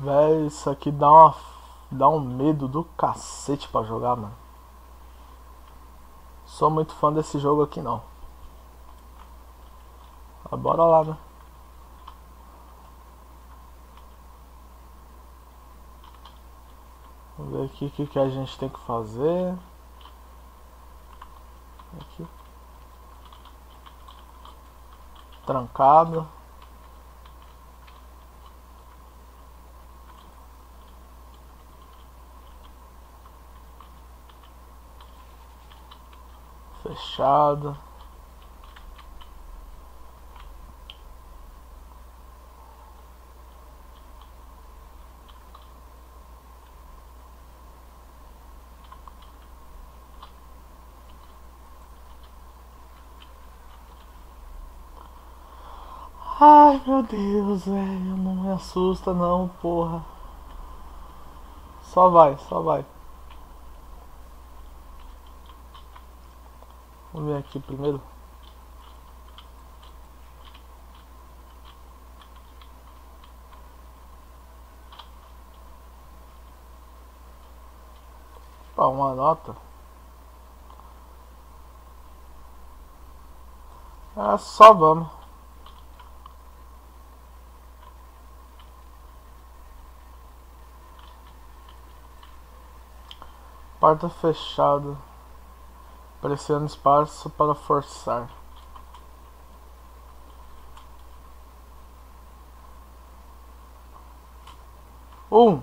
Véi, isso aqui dá um medo do cacete pra jogar, mano. Sou muito fã desse jogo aqui não. Mas bora lá, né? Vamos ver aqui o que a gente tem que fazer. Aqui. Trancado. Fechado. Ai meu Deus, velho, não me assusta não, porra. Só vai, só vai. Vamos ver aqui primeiro. Opa, uma nota. É, só vamos. Porta fechada. Pressione espaço para forçar. Um,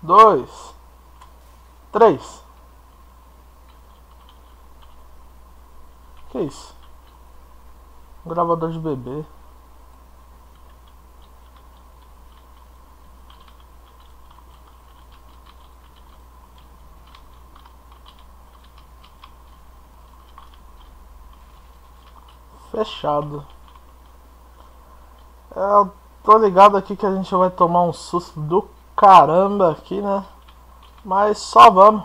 dois, três. Que isso? Um gravador de bebê. Fechado. Eu tô ligado aqui que a gente vai tomar um susto do caramba aqui, né? Mas só vamos.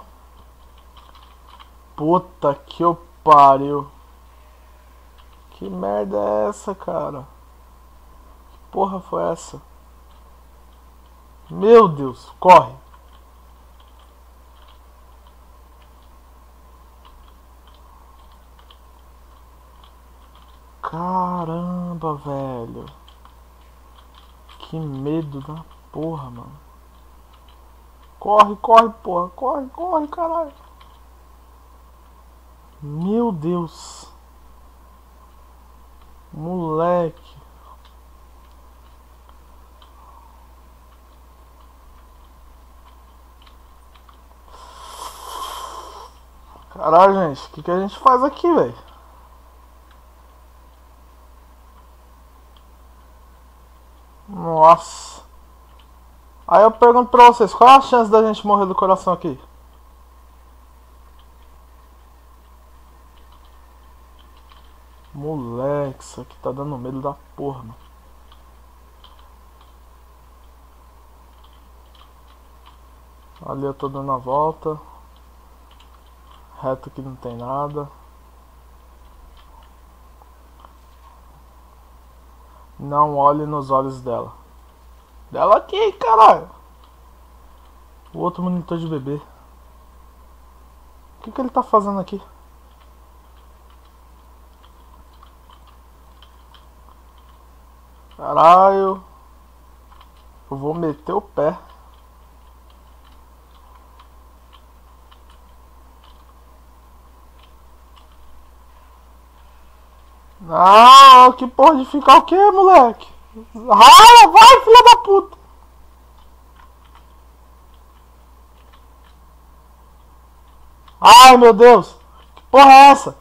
Puta que eu pariu. Que merda é essa, cara? Que porra foi essa? Meu Deus, corre. Caramba, velho. Que medo da porra, mano. Corre, corre, porra. Corre, corre, caralho. Meu Deus. Moleque. Caralho, gente. O que a gente faz aqui, velho? Nossa. Aí eu pergunto pra vocês, qual a chance da gente morrer do coração aqui? Moleque, isso aqui tá dando medo da porra, mano. Ali eu tô dando a volta. Reto que não tem nada. Não olhe nos olhos dela. Dela aqui, caralho. O outro monitor de bebê. O que ele tá fazendo aqui? Caralho. Eu vou meter o pé. Não, que porra de ficar o que, moleque? Rala, vai, filha da puta. Ai, meu Deus. Que porra é essa?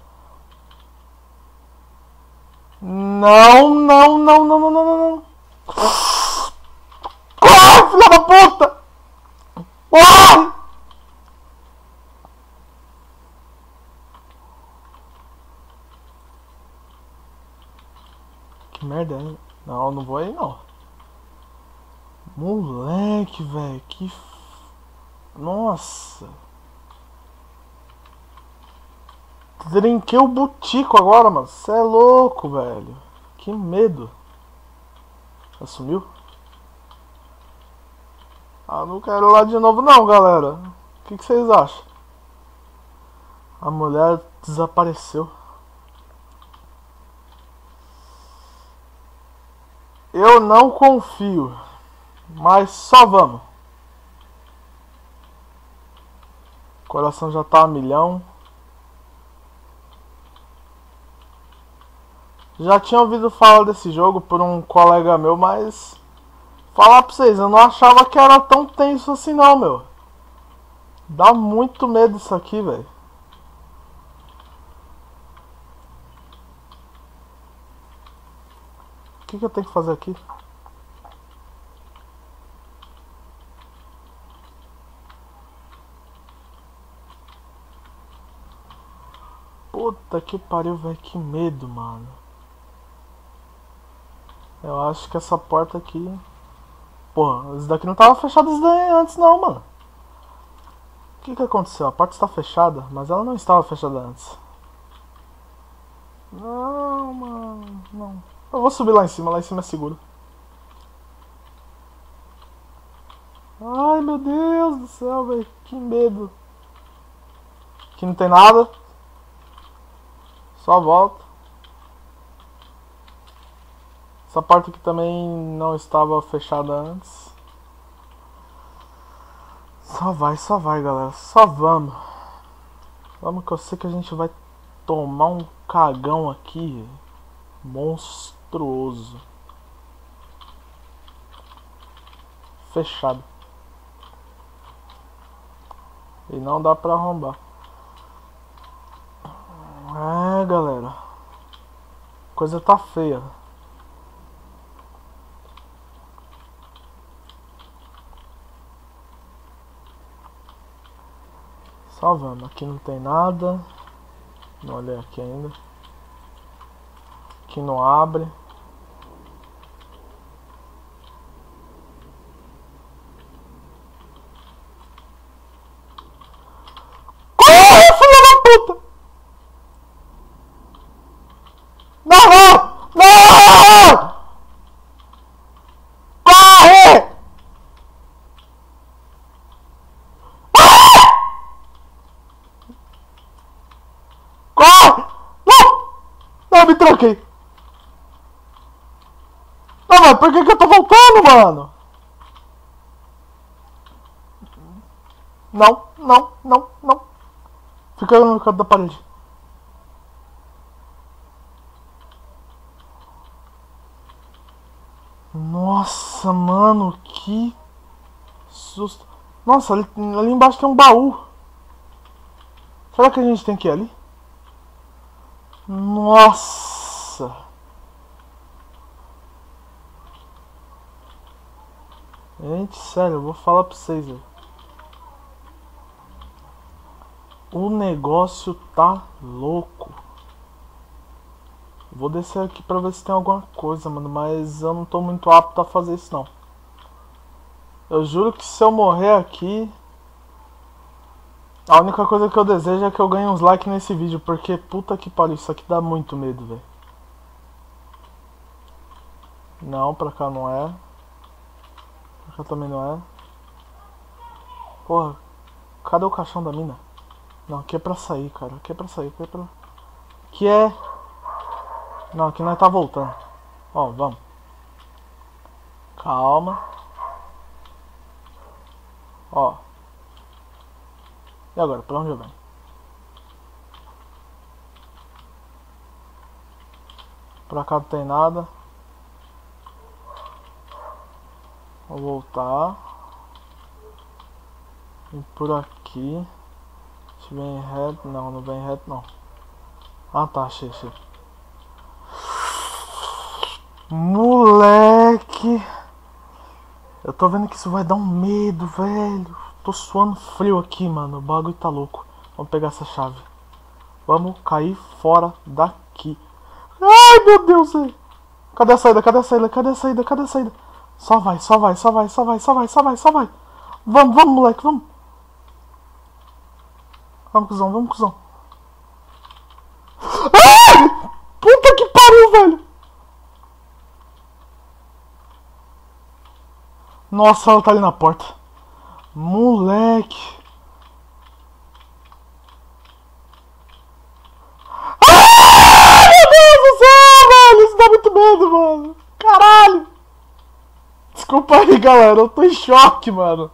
Não, não, não, não, não, não, não. Corre, filha da puta. Corre. Que merda, hein? Não, não vou aí, não. Moleque, velho, que... Nossa. Trinquei o butico agora, mano. Cê é louco, velho. Que medo. Já sumiu? Ah, não quero ir lá de novo não, galera. O que vocês acham? A mulher desapareceu. Eu não confio. Mas só vamos. O coração já tá a milhão. Já tinha ouvido falar desse jogo por um colega meu, mas... falar pra vocês, eu não achava que era tão tenso assim não, meu. Dá muito medo isso aqui, velho. O que eu tenho que fazer aqui? Puta que pariu, velho. Que medo, mano. Eu acho que essa porta aqui... porra, isso daqui não tava fechado antes não, mano. O que aconteceu? A porta está fechada, mas ela não estava fechada antes. Não, mano, não. Eu vou subir lá em cima é seguro. Ai, meu Deus do céu, velho. Que medo. Aqui não tem nada. Só volta. Essa porta aqui também não estava fechada antes. Só vai, galera. Só vamos. Vamos que eu sei que a gente vai tomar um cagão aqui. Monstruoso. Fechado. E não dá pra arrombar. É, galera. A coisa tá feia. Só vamos. Aqui não tem nada. Não olhei aqui ainda. Aqui não abre. Corre, filha da puta! Não! Não! Corre! Corre! Não! Não, me troquei. Não, mas por que eu tô voltando, mano? Não, não, não, não. Fica no canto da parede. Nossa, mano, que susto. Nossa, ali embaixo tem um baú. Será que a gente tem que ir ali? Nossa. Gente, sério, eu vou falar pra vocês, velho. O negócio tá louco. Vou descer aqui pra ver se tem alguma coisa, mano. Mas eu não tô muito apto a fazer isso, não. Eu juro que se eu morrer aqui... a única coisa que eu desejo é que eu ganhe uns likes nesse vídeo. Porque, puta que pariu, isso aqui dá muito medo, velho. Não, pra cá não é. Pra cá também não é. Porra, cadê o caixão da mina? Não, aqui é pra sair, cara. Aqui é pra sair, aqui é pra... aqui é... não, aqui nós tá voltando. Ó, vamos. Calma. Ó. E agora, pra onde eu venho? Pra cá não tem nada. Vou voltar. E por aqui. Se vem reto. Não, não vem reto não. Ah tá, achei. Moleque. Eu tô vendo que isso vai dar um medo, velho. Tô suando frio aqui, mano. O bagulho tá louco. Vamos pegar essa chave. Vamos cair fora daqui. Ai, meu Deus, velho. Cadê a saída? Cadê a saída? Cadê a saída? Cadê a saída? Só vai, só vai, só vai, só vai, só vai, só vai, só vai. Vamos, vamos, moleque, vamos. Vamos, cuzão, vamos, cuzão. Ai! Puta que pariu, velho. Nossa, ela tá ali na porta. Moleque. Ah, meu Deus do céu, velho. Isso dá muito medo, mano. Caralho. Desculpa aí, galera. Eu tô em choque, mano.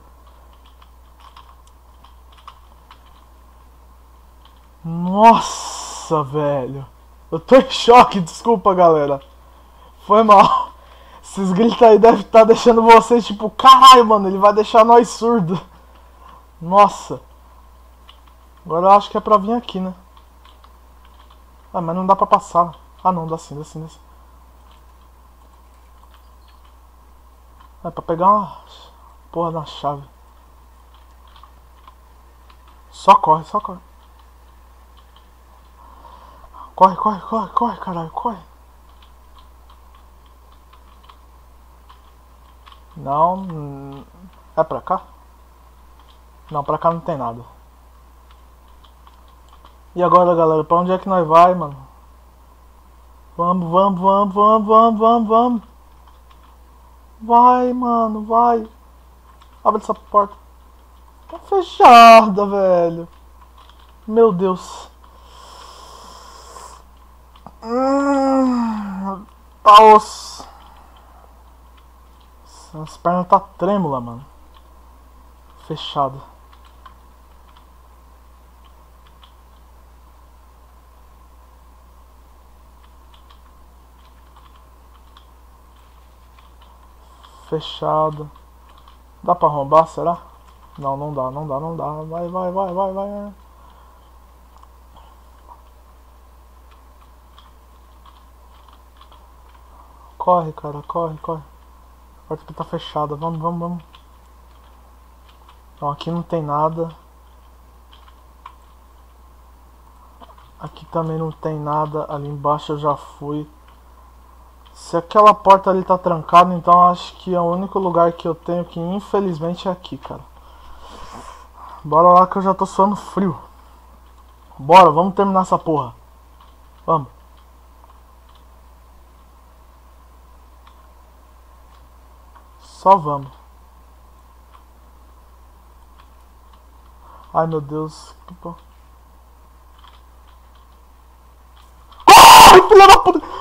Nossa, velho. Eu tô em choque. Desculpa, galera. Foi mal. Esses gritos aí devem estar deixando vocês tipo, caralho, mano. Ele vai deixar nós surdos. Nossa. Agora eu acho que é pra vir aqui, né? Ah, mas não dá pra passar. Ah, não. Dá sim, dá sim, dá sim. É pra pegar uma porra da chave. Só corre, só corre. Corre, corre, corre, corre, caralho, corre. Não. É pra cá? Não, pra cá não tem nada. E agora, galera, pra onde é que nós vai, mano? Vamos, vamos, vamos, vamos, vamos, vamos, vamos. Vai, mano, vai. Abre essa porta. Tá fechada, velho. Meu Deus. Tá osso. As pernas tá trêmula, mano. Fechada. Fechada. Dá pra arrombar, será? Não, não dá, não dá, não dá. Vai, vai, vai, vai, vai. Corre, cara, corre, corre. A porta aqui tá fechada. Vamos, vamos, vamos. Não, aqui não tem nada. Aqui também não tem nada. Ali embaixo eu já fui. Se aquela porta ali tá trancada, então acho que é o único lugar que eu tenho que infelizmente é aqui, cara. Bora lá que eu já tô suando frio. Bora, vamos terminar essa porra. Vamos. Só vamos. Ai, meu Deus. Corre, filha da puta!